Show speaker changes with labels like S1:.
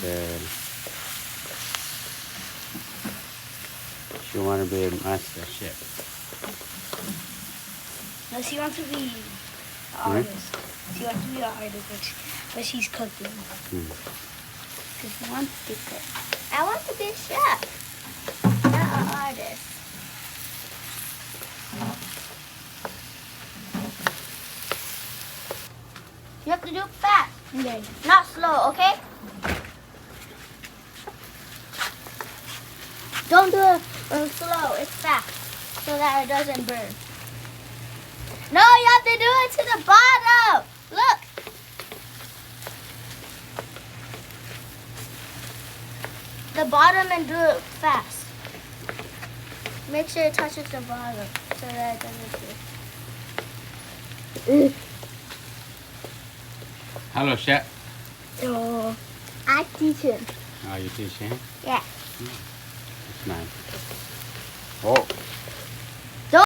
S1: Good. She want to be a master chef.
S2: No, she wants to be an artist. She wants to be an artist, but she's cooking. Because she wants to cook.
S3: I want to be a chef, not an artist. You have to do it fast,
S2: Okay.
S3: not slow, okay? Don't do it slow, it's fast, so that it doesn't burn. No, you have to do it to the bottom. Look. The bottom and do it fast. Make sure it touches the bottom so that it doesn't burn.
S1: Hello, chef.
S3: Oh, I teach him.
S1: Oh, you teach him?
S3: Yeah.
S1: That's nice. Oh.